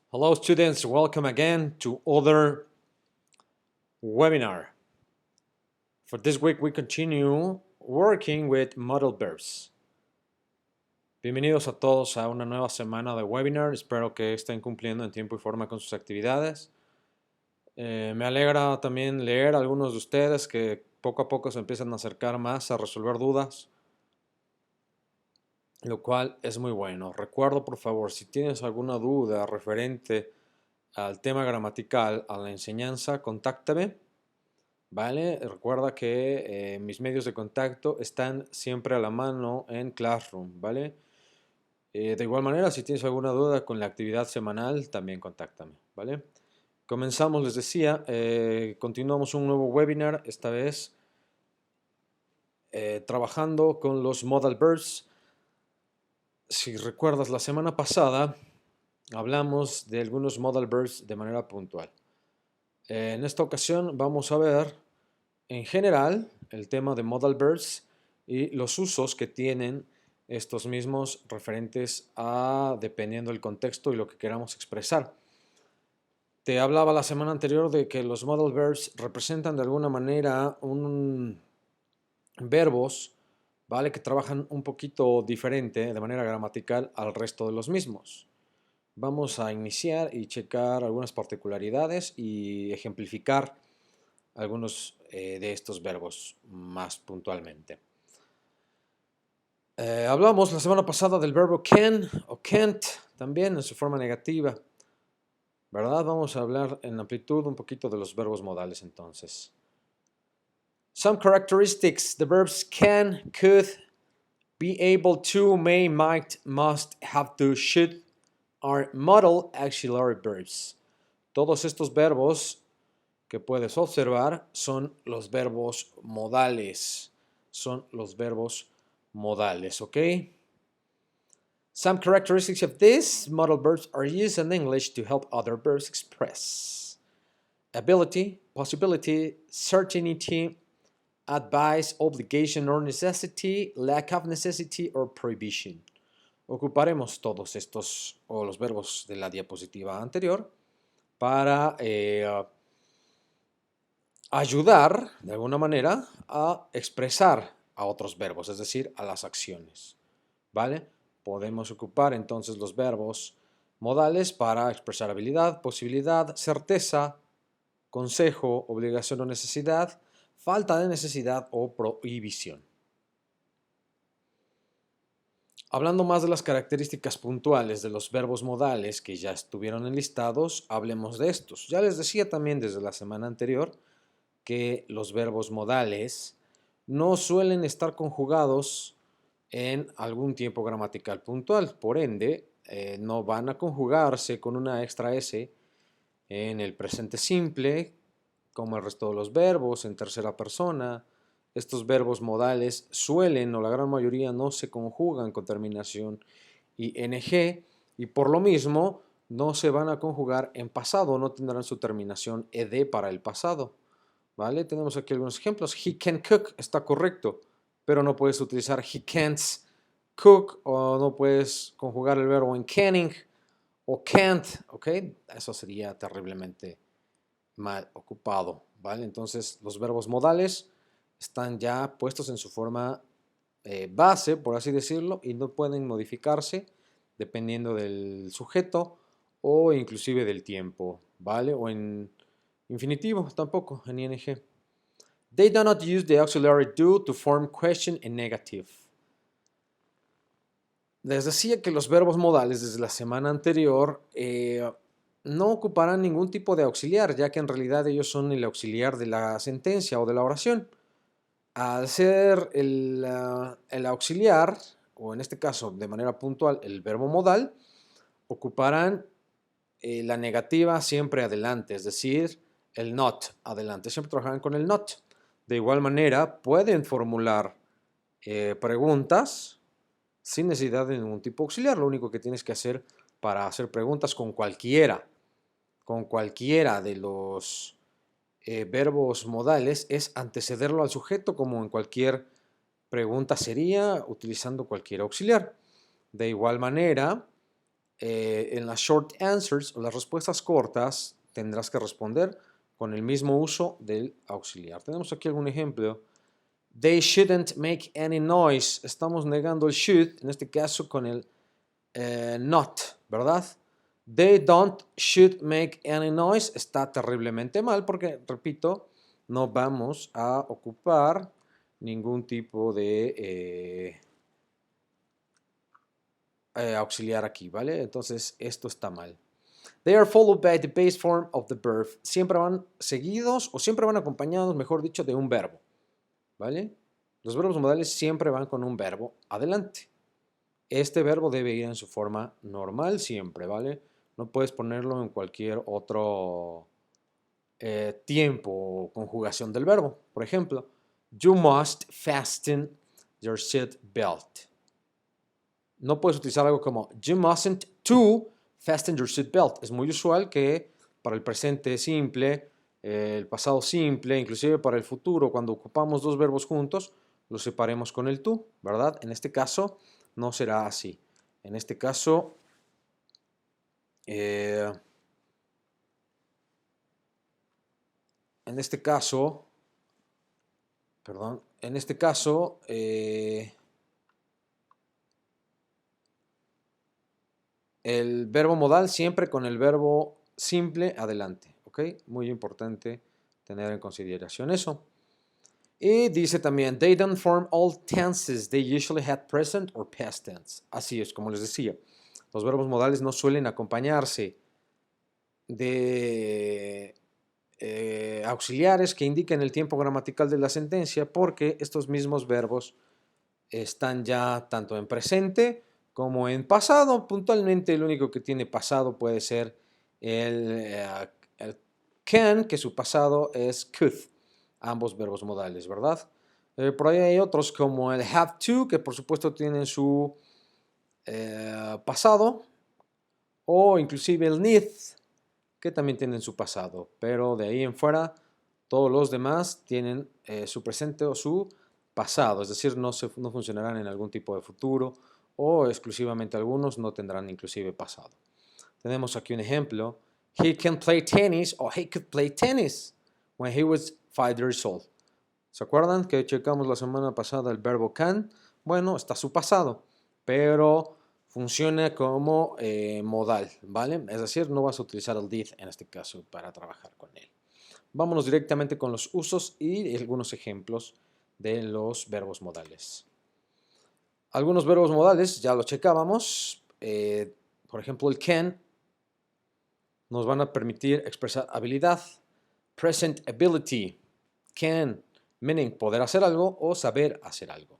Hello students, welcome again to other webinar. For this week we continue working with modal verbs. Bienvenidos a todos a una nueva semana de webinar. Espero que estén cumpliendo en tiempo y forma con sus actividades. Me alegra también leer a algunos de ustedes que poco a poco se empiezan a acercar más a resolver dudas, lo cual es muy bueno. Recuerdo, por favor, si tienes alguna duda referente al tema gramatical, a la enseñanza, contáctame. ¿Vale? Recuerda que mis medios de contacto están siempre a la mano en Classroom, ¿vale? De igual manera, si tienes alguna duda con la actividad semanal, también contáctame, ¿vale? Comenzamos, les decía, continuamos un nuevo webinar, esta vez trabajando con los modal verbs. Si recuerdas, la semana pasada hablamos de algunos modal verbs de manera puntual. En esta ocasión vamos a ver en general el tema de modal verbs y los usos que tienen estos mismos referentes a dependiendo del contexto y lo que queramos expresar. Te hablaba la semana anterior de que los modal verbs representan de alguna manera verbos, ¿vale? Que trabajan un poquito diferente de manera gramatical al resto de los mismos. Vamos a iniciar y checar algunas particularidades y ejemplificar algunos de estos verbos más puntualmente. Hablamos la semana pasada del verbo can o can't, también en su forma negativa, ¿verdad? Vamos a hablar en amplitud un poquito de los verbos modales entonces. Some characteristics, the verbs can, could, be able to, may, might, must, have to, should, are modal auxiliary verbs. Todos estos verbos que puedes observar son los verbos modales. Son los verbos modales, ¿ok? Some characteristics of these modal verbs are used in English to help other verbs express ability, possibility, certainty, advice, obligation or necessity, lack of necessity or prohibition. Ocuparemos todos estos o los verbos de la diapositiva anterior para ayudar de alguna manera a expresar a otros verbos, es decir, a las acciones, ¿vale? Podemos ocupar entonces los verbos modales para expresar habilidad, posibilidad, certeza, consejo, obligación o necesidad, falta de necesidad o prohibición. Hablando más de las características puntuales de los verbos modales que ya estuvieron enlistados, hablemos de estos. Ya les decía también desde la semana anterior que los verbos modales no suelen estar conjugados en algún tiempo gramatical puntual. Por ende, no van a conjugarse con una extra S en el presente simple, como el resto de los verbos, en tercera persona. Estos verbos modales suelen, o la gran mayoría, no se conjugan con terminación ing y por lo mismo no se van a conjugar en pasado, no tendrán su terminación ed para el pasado. ¿Vale? Tenemos aquí algunos ejemplos. He can cook está correcto, pero no puedes utilizar he can't cook o no puedes conjugar el verbo en canning o can't, ¿ok? Eso sería terriblemente mal ocupado, ¿vale? Entonces los verbos modales están ya puestos en su forma base, por así decirlo, y no pueden modificarse dependiendo del sujeto o inclusive del tiempo, ¿vale? O en infinitivo tampoco, en ing. They do not use the auxiliary do to form question and negative. Les decía que los verbos modales desde la semana anterior no ocuparán ningún tipo de auxiliar, ya que en realidad ellos son el auxiliar de la sentencia o de la oración. Al ser el auxiliar, o en este caso de manera puntual el verbo modal, ocuparán la negativa siempre adelante, es decir, el not adelante. Siempre trabajarán con el not. De igual manera, pueden formular preguntas sin necesidad de ningún tipo auxiliar. Lo único que tienes que hacer para hacer preguntas con cualquiera de los verbos modales es antecederlo al sujeto, como en cualquier pregunta sería, utilizando cualquier auxiliar. De igual manera, en las short answers o las respuestas cortas tendrás que responder con el mismo uso del auxiliar. Tenemos aquí algún ejemplo. They shouldn't make any noise. Estamos negando el should, en este caso con el not, ¿verdad? They don't should make any noise. Está terriblemente mal porque, repito, no vamos a ocupar ningún tipo de auxiliar aquí, ¿vale? Entonces esto está mal. They are followed by the base form of the verb. Siempre van seguidos o siempre van acompañados, mejor dicho, de un verbo, ¿vale? Los verbos modales siempre van con un verbo adelante. Este verbo debe ir en su forma normal siempre, ¿vale? No puedes ponerlo en cualquier otro tiempo o conjugación del verbo. Por ejemplo, you must fasten your seat belt. No puedes utilizar algo como you mustn't to fasten your seat belt. Es muy usual que para el presente simple, el pasado simple, inclusive para el futuro, cuando ocupamos dos verbos juntos, los separemos con el to, ¿verdad? En este caso no será así. En este caso, el verbo modal siempre con el verbo simple adelante, ¿ok? Muy importante tener en consideración eso. Y dice también, they don't form all tenses, they usually had present or past tense. Así es, como les decía, los verbos modales no suelen acompañarse de auxiliares que indiquen el tiempo gramatical de la sentencia porque estos mismos verbos están ya tanto en presente como en pasado. Puntualmente el único que tiene pasado puede ser el can, que su pasado es could, ambos verbos modales, ¿verdad? Por ahí hay otros como el have to, que por supuesto tienen su pasado, o inclusive el need, que también tienen su pasado, pero de ahí en fuera todos los demás tienen su presente o su pasado, es decir, no funcionarán en algún tipo de futuro o exclusivamente algunos no tendrán inclusive pasado. Tenemos aquí un ejemplo. He can play tennis or he could play tennis when he was 5 years old. ¿Se acuerdan que checamos la semana pasada el verbo can? Bueno, está su pasado, pero funciona como modal, ¿vale? Es decir, no vas a utilizar el did en este caso para trabajar con él. Vámonos directamente con los usos y algunos ejemplos de los verbos modales. Algunos verbos modales ya los checábamos. Por ejemplo, el can nos van a permitir expresar habilidad. Present ability. Can, meaning poder hacer algo o saber hacer algo.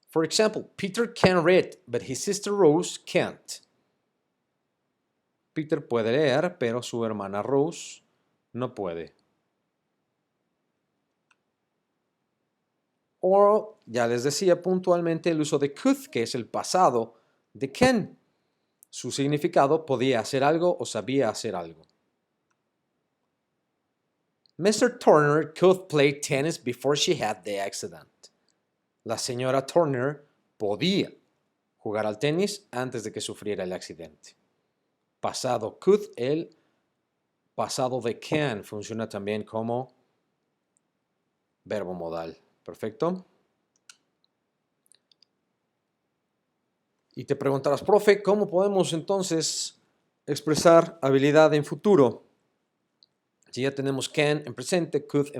For example, Peter can read, but his sister Rose can't. Peter puede leer, pero su hermana Rose no puede. O, ya les decía puntualmente, el uso de could, que es el pasado de can. Su significado podía hacer algo o sabía hacer algo. Mr. Turner could play tennis before she had the accident. La señora Turner podía jugar al tenis antes de que sufriera el accidente. Pasado could, el pasado de can funciona también como verbo modal. Perfecto. Y te preguntarás, profe, ¿cómo podemos entonces expresar habilidad en futuro? Si ya tenemos can en presente, could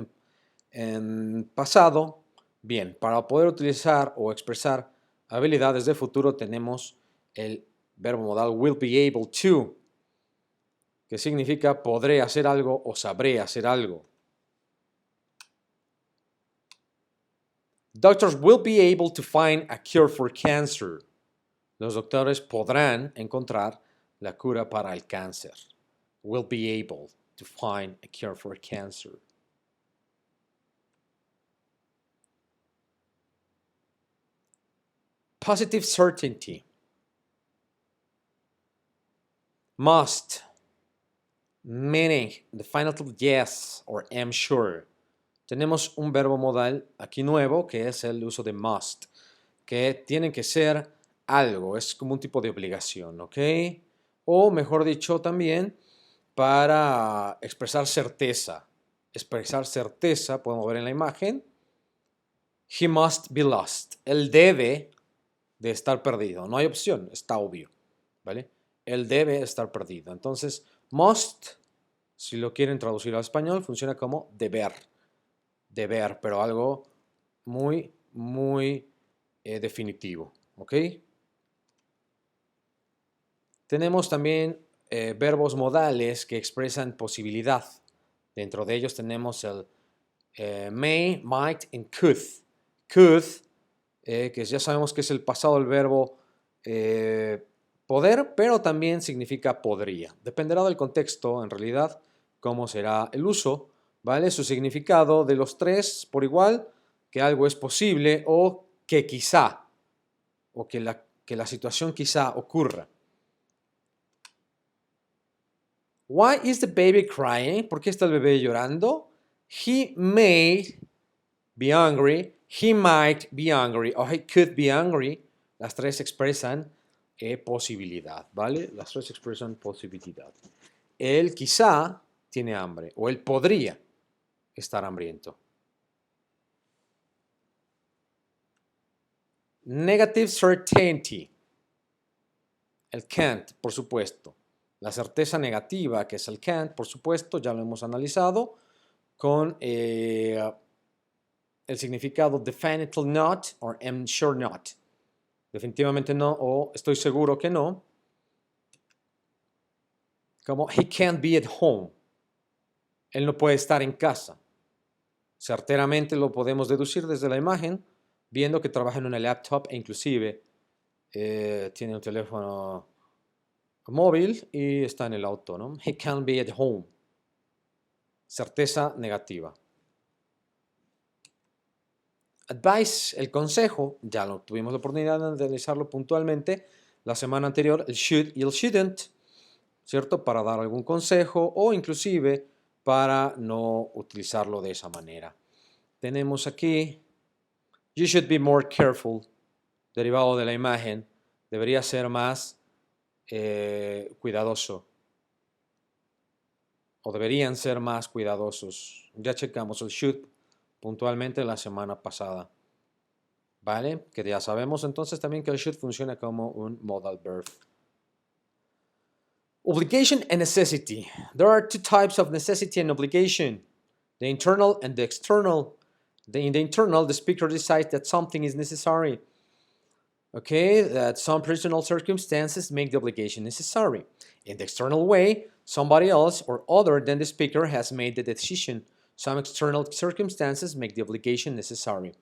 en pasado, bien, para poder utilizar o expresar habilidades de futuro tenemos el verbo modal will be able to, que significa podré hacer algo o sabré hacer algo. Doctors will be able to find a cure for cancer. Los doctores podrán encontrar la cura para el cáncer. Will be able to find a cure for cancer. Positive certainty. Must. Meaning, the final yes or am sure. Tenemos un verbo modal aquí nuevo que es el uso de must, que tienen que ser algo, es como un tipo de obligación, ¿ok? O mejor dicho también, para expresar certeza. Expresar certeza, podemos ver en la imagen, he must be lost. Él debe de estar perdido. No hay opción, está obvio, ¿vale? Él debe estar perdido. Entonces, must, si lo quieren traducir al español, funciona como deber. Deber, pero algo muy, muy definitivo, ¿ok? Tenemos también verbos modales que expresan posibilidad. Dentro de ellos tenemos el may, might y could. Could, que ya sabemos que es el pasado del verbo poder, pero también significa podría. Dependerá del contexto, en realidad, cómo será el uso, ¿vale? Su significado de los tres por igual, que algo es posible o que quizá, o que la situación quizá ocurra. Why is the baby crying? ¿Por qué está el bebé llorando? He may be angry, he might be angry, o he could be angry. Las tres expresan posibilidad, ¿vale? Las tres expresan posibilidad. Él quizá tiene hambre, o él podría estar hambriento. Negative certainty. El can't, por supuesto. La certeza negativa, que es el can't, por supuesto, ya lo hemos analizado, con el significado definitely not o am sure not. Definitivamente no o estoy seguro que no. Como he can't be at home. Él no puede estar en casa. Certeramente lo podemos deducir desde la imagen, viendo que trabaja en una laptop e inclusive tiene un teléfono móvil y está en el auto, ¿no? He can't be at home. Certeza negativa. Advice, el consejo, ya lo tuvimos la oportunidad de analizarlo puntualmente la semana anterior, el should y el shouldn't, ¿cierto? Para dar algún consejo o inclusive para no utilizarlo de esa manera. Tenemos aquí, you should be more careful, derivado de la imagen, debería ser más cuidadoso o deberían ser más cuidadosos. Ya checamos el should puntualmente la semana pasada. ¿Vale? Que ya sabemos entonces también que el should funciona como un modal verb. Obligation and necessity. There are two types of necessity and obligation. The internal and the external. In the internal, the speaker decides that something is necessary. Okay, that some personal circumstances make the obligation necessary. In the external way, somebody else or other than the speaker has made the decision. Some external circumstances make the obligation necessary.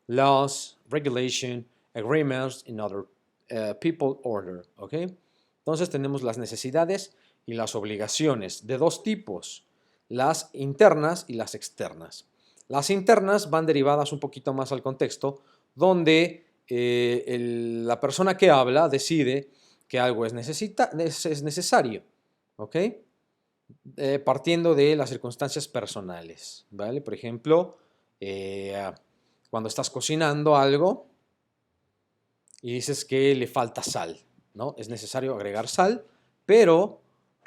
Laws, regulation, agreements, and other people order. Okay. Entonces tenemos las necesidades y las obligaciones de dos tipos, las internas y las externas. Las internas van derivadas un poquito más al contexto, donde la persona que habla decide que algo es necesario, ¿ok? Partiendo de las circunstancias personales, ¿vale? Por ejemplo, cuando estás cocinando algo y dices que le falta sal, ¿no? Es necesario agregar sal, pero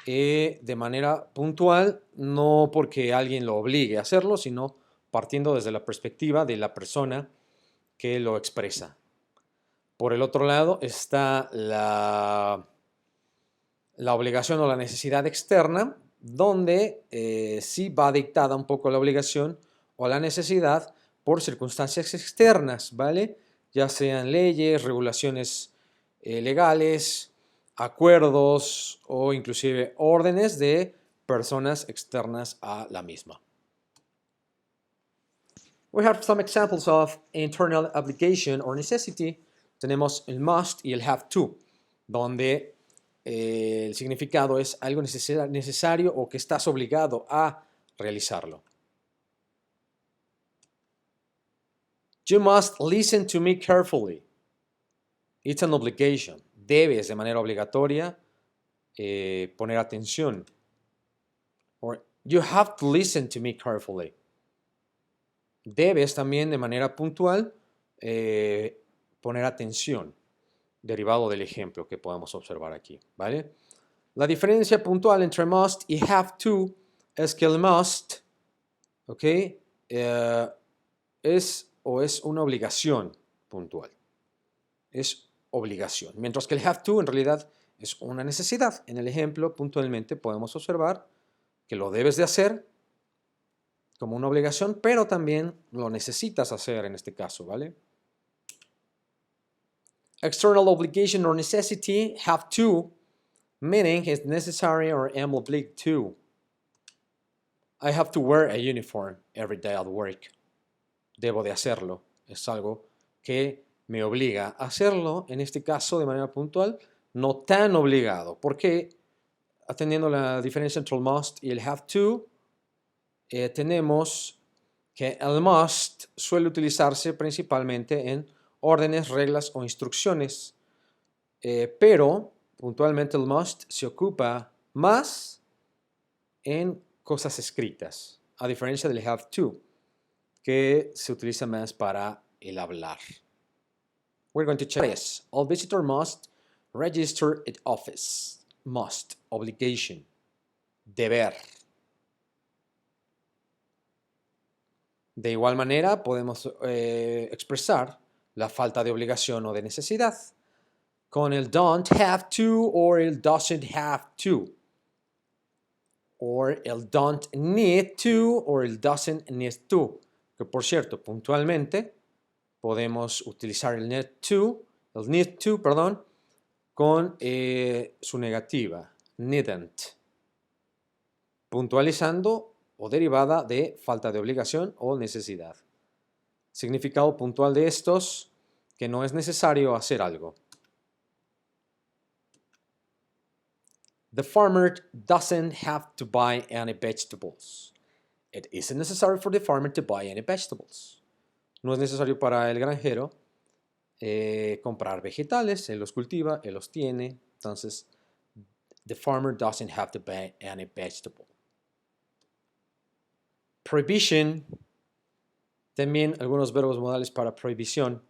de manera puntual, no porque alguien lo obligue a hacerlo, sino partiendo desde la perspectiva de la persona que lo expresa. Por el otro lado está la obligación o la necesidad externa, donde sí va dictada un poco la obligación o la necesidad por circunstancias externas, ¿vale? Ya sean leyes, regulaciones legales, acuerdos o inclusive órdenes de personas externas a la misma. We have some examples of internal obligation or necessity. Tenemos el must y el have to, donde el significado es algo necesario o que estás obligado a realizarlo. You must listen to me carefully. It's an obligation. Debes de manera obligatoria poner atención. Or you have to listen to me carefully. Debes también de manera puntual poner atención. derivado del ejemplo que podemos observar aquí, ¿vale? La diferencia puntual entre must y have to es que el must, ¿ok? Es una obligación puntual. Es obligación. Mientras que el have to en realidad es una necesidad. En el ejemplo, puntualmente, podemos observar que lo debes de hacer como una obligación, pero también lo necesitas hacer en este caso, ¿vale? External obligation or necessity, have to, meaning it's necessary or am obliged to. I have to wear a uniform every day at work. Debo de hacerlo. Es algo que me obliga a hacerlo, en este caso de manera puntual, no tan obligado. Porque atendiendo la diferencia entre el must y el have to, tenemos que el must suele utilizarse principalmente en órdenes, reglas o instrucciones, pero puntualmente el must se ocupa más en cosas escritas, a diferencia del have to, que se utiliza más para el hablar. We're going to check this. All visitor must register at office. Must, obligation, deber. De igual manera, podemos expresar la falta de obligación o de necesidad con el don't have to o el doesn't have to. O el don't need to o el doesn't need to. Que por cierto, puntualmente podemos utilizar el need to, perdón, con su negativa, needn't. Puntualizando o derivada de falta de obligación o necesidad. Significado puntual de estos, que no es necesario hacer algo. The farmer doesn't have to buy any vegetables. It isn't necessary for the farmer to buy any vegetables. No es necesario para el granjero comprar vegetales. Él los cultiva, él los tiene. Entonces, the farmer doesn't have to buy any vegetable. Prohibition. También algunos verbos modales para prohibición.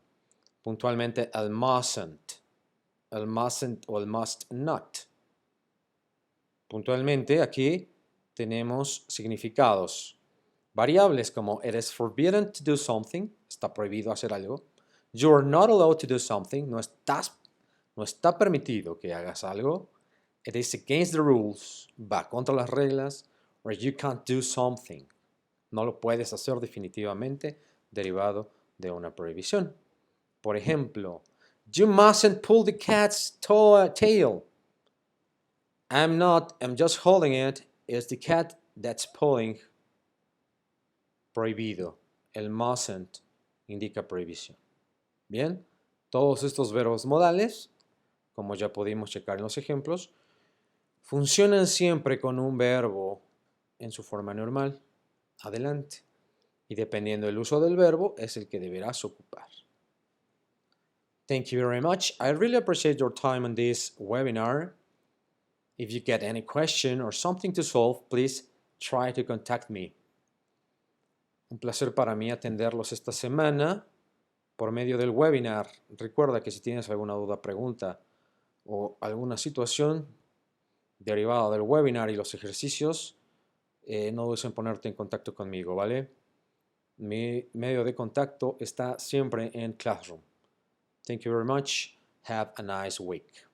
Puntualmente el mustn't o el must not. Puntualmente aquí tenemos significados variables como it is forbidden to do something, está prohibido hacer algo. You are not allowed to do something, no está permitido que hagas algo. It is against the rules, va contra las reglas. Or you can't do something, no lo puedes hacer definitivamente, derivado de una prohibición. Por ejemplo, you mustn't pull the cat's tail. I'm just holding it. It's the cat that's pulling. Prohibido. El mustn't indica prohibición. Bien, todos estos verbos modales, como ya pudimos checar en los ejemplos, funcionan siempre con un verbo en su forma normal, adelante. Y dependiendo del uso del verbo, es el que deberás ocupar. Thank you very much. I really appreciate your time on this webinar. If you get any question or something to solve, please try to contact me. Un placer para mí atenderlos esta semana por medio del webinar. Recuerda que si tienes alguna duda, pregunta o alguna situación derivada del webinar y los ejercicios, no dudes en ponerte en contacto conmigo, ¿vale? Mi medio de contacto está siempre en Classroom. Thank you very much. Have a nice week.